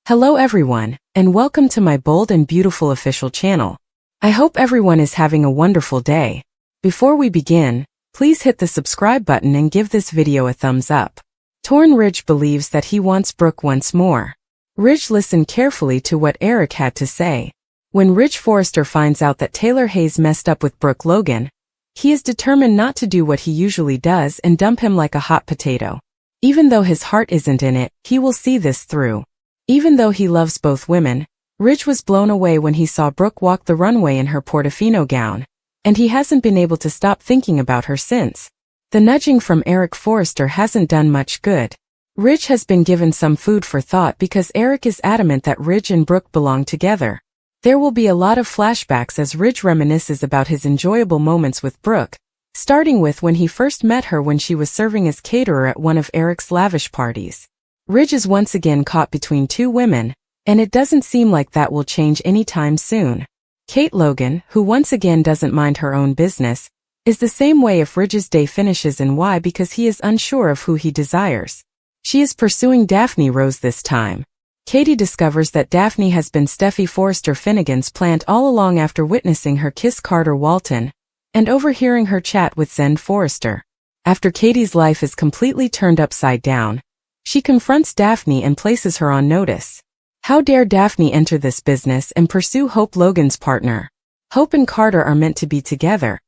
Hello everyone, and welcome to my bold and beautiful official channel. I hope everyone is having a wonderful day. Before we begin, please hit the subscribe button and give this video a thumbs up. Torn Ridge believes that he wants Brooke once more. Ridge listened carefully to what Eric had to say. When Ridge Forrester finds out that Taylor Hayes messed up with Brooke Logan, he is determined not to do what he usually does and dump him like a hot potato. Even though his heart isn't in it, he will see this through. Even though he loves both women, Ridge was blown away when he saw Brooke walk the runway in her Portofino gown, and he hasn't been able to stop thinking about her since. The nudging from Eric Forrester hasn't done much good. Ridge has been given some food for thought because Eric is adamant that Ridge and Brooke belong together. There will be a lot of flashbacks as Ridge reminisces about his enjoyable moments with Brooke, starting with when he first met her when she was serving as caterer at one of Eric's lavish parties. Ridge is once again caught between two women, and it doesn't seem like that will change anytime soon. Kate Logan, who once again doesn't mind her own business, is the same way if Ridge's day finishes in Y because he is unsure of who he desires. She is pursuing Daphne Rose this time. Katie discovers that Daphne has been Steffi Forrester Finnegan's plant all along after witnessing her kiss Carter Walton and overhearing her chat with Zen Forrester. After Katie's life is completely turned upside down, she confronts Daphne and places her on notice. How dare Daphne enter this business and pursue Hope Logan's partner? Hope and Carter are meant to be together,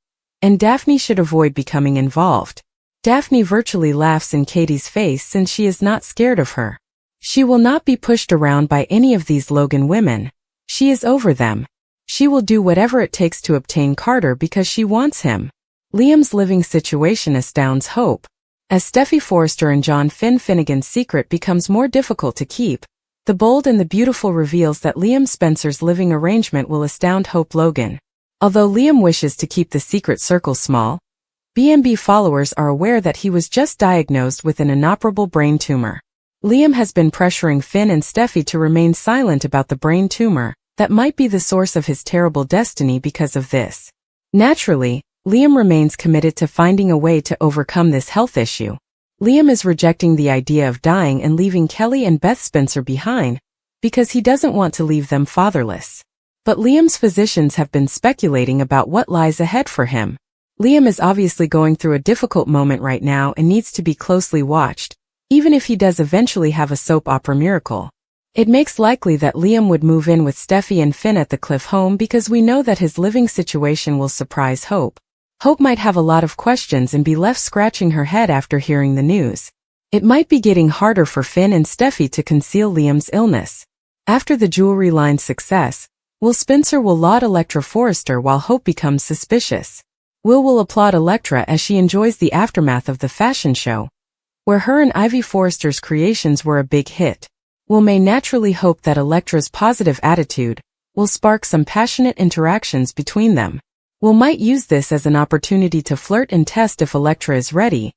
and Daphne should avoid becoming involved. Daphne virtually laughs in Katie's face since she is not scared of her. She will not be pushed around by any of these Logan women. She is over them. She will do whatever it takes to obtain Carter because she wants him. Liam's living situation astounds Hope. As Steffi Forrester and John Finnegan's secret becomes more difficult to keep, The Bold and the Beautiful reveals that Liam Spencer's living arrangement will astound Hope Logan. Although Liam wishes to keep the secret circle small, BNB followers are aware that he was just diagnosed with an inoperable brain tumor. Liam has been pressuring Finn and Steffi to remain silent about the brain tumor that might be the source of his terrible destiny because of this. Naturally, Liam remains committed to finding a way to overcome this health issue. Liam is rejecting the idea of dying and leaving Kelly and Beth Spencer behind because he doesn't want to leave them fatherless. But Liam's physicians have been speculating about what lies ahead for him. Liam is obviously going through a difficult moment right now and needs to be closely watched, even if he does eventually have a soap opera miracle. It makes likely that Liam would move in with Steffi and Finn at the Cliff home because we know that his living situation will surprise Hope. Hope might have a lot of questions and be left scratching her head after hearing the news. It might be getting harder for Finn and Steffi to conceal Liam's illness. After the jewelry line's success, Will Spencer will laud Elektra Forrester while Hope becomes suspicious. Will applaud Elektra as she enjoys the aftermath of the fashion show, where her and Ivy Forrester's creations were a big hit. Will may naturally hope that Elektra's positive attitude will spark some passionate interactions between them. Will might use this as an opportunity to flirt and test if Elektra is ready,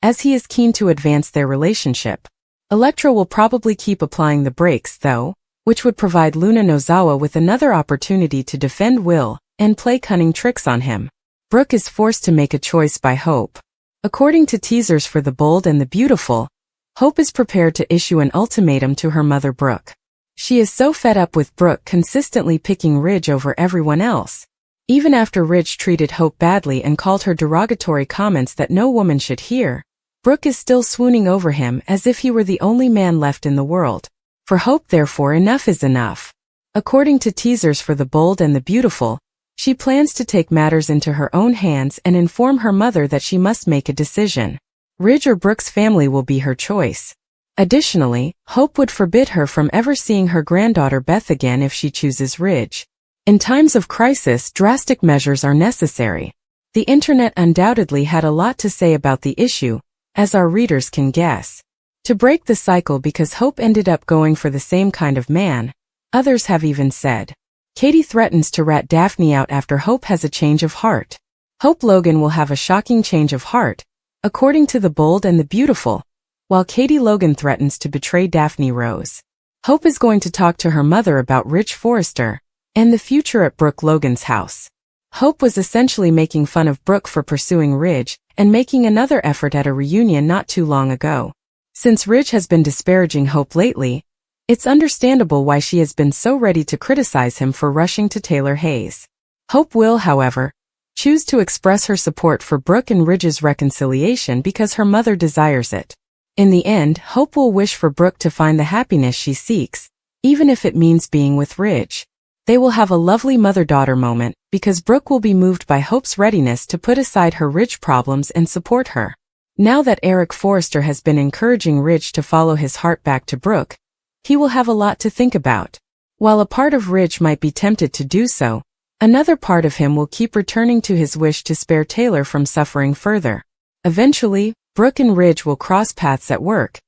as he is keen to advance their relationship. Elektra will probably keep applying the brakes though, which would provide Luna Nozawa with another opportunity to defend Will and play cunning tricks on him. Brooke is forced to make a choice by Hope. According to teasers for The Bold and the Beautiful, Hope is prepared to issue an ultimatum to her mother Brooke. She is so fed up with Brooke consistently picking Ridge over everyone else. Even after Ridge treated Hope badly and called her derogatory comments that no woman should hear, Brooke is still swooning over him as if he were the only man left in the world. For Hope, therefore, enough is enough. According to teasers for The Bold and the Beautiful, she plans to take matters into her own hands and inform her mother that she must make a decision. Ridge or Brooke's family will be her choice. Additionally, Hope would forbid her from ever seeing her granddaughter Beth again if she chooses Ridge. In times of crisis, drastic measures are necessary. The internet undoubtedly had a lot to say about the issue, as our readers can guess. To break the cycle because Hope ended up going for the same kind of man, others have even said. Katie threatens to rat Daphne out after Hope has a change of heart. Hope Logan will have a shocking change of heart, according to The Bold and the Beautiful, while Katie Logan threatens to betray Daphne Rose. Hope is going to talk to her mother about Ridge Forrester and the future at Brooke Logan's house. Hope was essentially making fun of Brooke for pursuing Ridge and making another effort at a reunion not too long ago. Since Ridge has been disparaging Hope lately, It's understandable why she has been so ready to criticize him for rushing to Taylor Hayes. Hope will, however, choose to express her support for Brooke and Ridge's reconciliation because her mother desires it. In the end, Hope will wish for Brooke to find the happiness she seeks, even if it means being with Ridge. They will have a lovely mother-daughter moment because Brooke will be moved by Hope's readiness to put aside her Ridge problems and support her. Now that Eric Forrester has been encouraging Ridge to follow his heart back to Brooke, he will have a lot to think about. While a part of Ridge might be tempted to do so, another part of him will keep returning to his wish to spare Taylor from suffering further. Eventually, Brooke and Ridge will cross paths at work,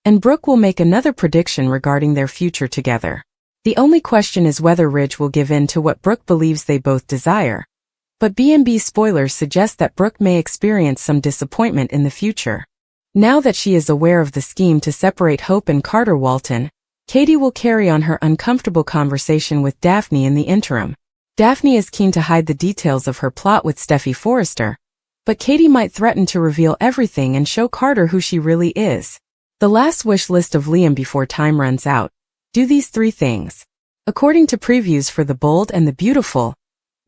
and Brooke will make another prediction regarding their future together. The only question is whether Ridge will give in to what Brooke believes they both desire. But B&B spoilers suggest that Brooke may experience some disappointment in the future. Now that she is aware of the scheme to separate Hope and Carter Walton, Katie will carry on her uncomfortable conversation with Daphne in the interim. Daphne is keen to hide the details of her plot with Steffi Forrester, but Katie might threaten to reveal everything and show Carter who she really is. The last wish list of Liam before time runs out. Do these 3 things. According to previews for The Bold and the Beautiful,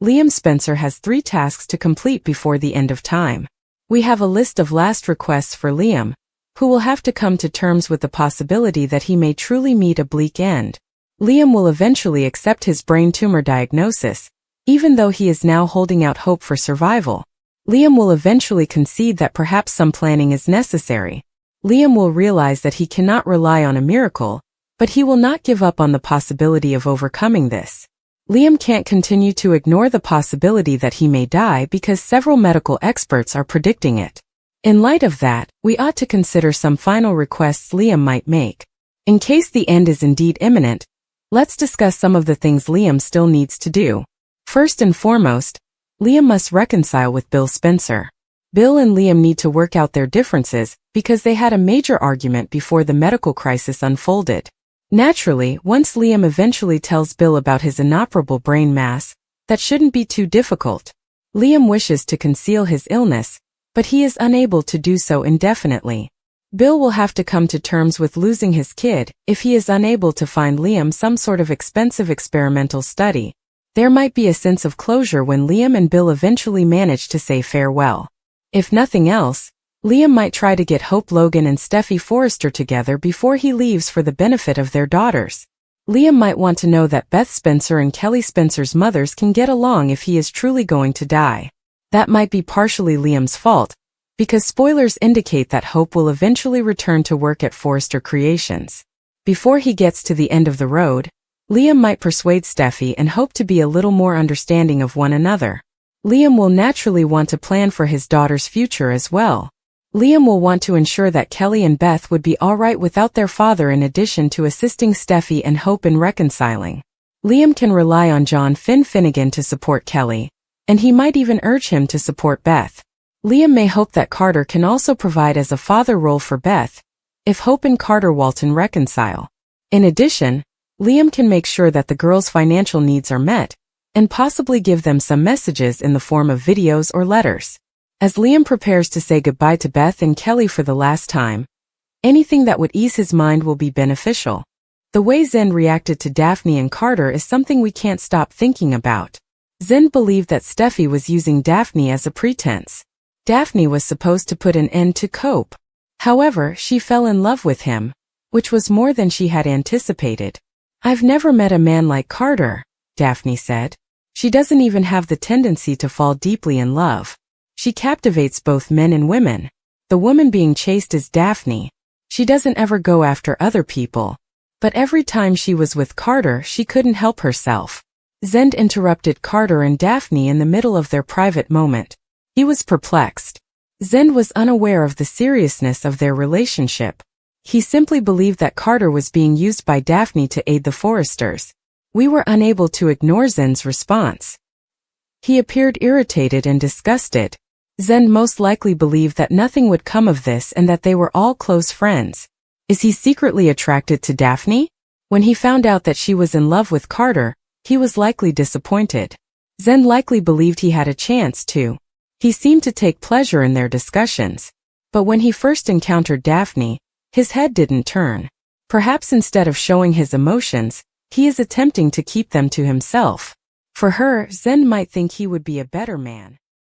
Liam Spencer has 3 tasks to complete before the end of time. We have a list of last requests for Liam, who will have to come to terms with the possibility that he may truly meet a bleak end. Liam will eventually accept his brain tumor diagnosis, even though he is now holding out hope for survival. Liam will eventually concede that perhaps some planning is necessary. Liam will realize that he cannot rely on a miracle, but he will not give up on the possibility of overcoming this. Liam can't continue to ignore the possibility that he may die because several medical experts are predicting it. In light of that, we ought to consider some final requests Liam might make. In case the end is indeed imminent, let's discuss some of the things Liam still needs to do. First and foremost, Liam must reconcile with Bill Spencer. Bill and Liam need to work out their differences because they had a major argument before the medical crisis unfolded. Naturally, once Liam eventually tells Bill about his inoperable brain mass, that shouldn't be too difficult. Liam wishes to conceal his illness, but he is unable to do so indefinitely. Bill will have to come to terms with losing his kid if he is unable to find Liam some sort of expensive experimental study. There might be a sense of closure when Liam and Bill eventually manage to say farewell. If nothing else, Liam might try to get Hope Logan and Steffi Forrester together before he leaves for the benefit of their daughters. Liam might want to know that Beth Spencer and Kelly Spencer's mothers can get along if he is truly going to die. That might be partially Liam's fault, because spoilers indicate that Hope will eventually return to work at Forrester Creations. Before he gets to the end of the road, Liam might persuade Steffi and Hope to be a little more understanding of one another. Liam will naturally want to plan for his daughter's future as well. Liam will want to ensure that Kelly and Beth would be alright without their father in addition to assisting Steffi and Hope in reconciling. Liam can rely on John Finnegan to support Kelly, and he might even urge him to support Beth. Liam may hope that Carter can also provide as a father role for Beth, if Hope and Carter Walton reconcile. In addition, Liam can make sure that the girls' financial needs are met, and possibly give them some messages in the form of videos or letters. As Liam prepares to say goodbye to Beth and Kelly for the last time, anything that would ease his mind will be beneficial. The way Zen reacted to Daphne and Carter is something we can't stop thinking about. Zen believed that Steffi was using Daphne as a pretense. Daphne was supposed to put an end to Cope. However, she fell in love with him, which was more than she had anticipated. "I've never met a man like Carter," Daphne said. "She doesn't even have the tendency to fall deeply in love. She captivates both men and women. The woman being chased is Daphne. She doesn't ever go after other people. But every time she was with Carter, she couldn't help herself." Zend interrupted Carter and Daphne in the middle of their private moment. He was perplexed. Zend was unaware of the seriousness of their relationship. He simply believed that Carter was being used by Daphne to aid the Forresters. We were unable to ignore Zend's response. He appeared irritated and disgusted. Zend most likely believed that nothing would come of this and that they were all close friends. Is he secretly attracted to Daphne? When he found out that she was in love with Carter, he was likely disappointed. Zend likely believed he had a chance to. He seemed to take pleasure in their discussions. But when he first encountered Daphne, his head didn't turn. Perhaps instead of showing his emotions, he is attempting to keep them to himself. For her, Zen might think he would be a better man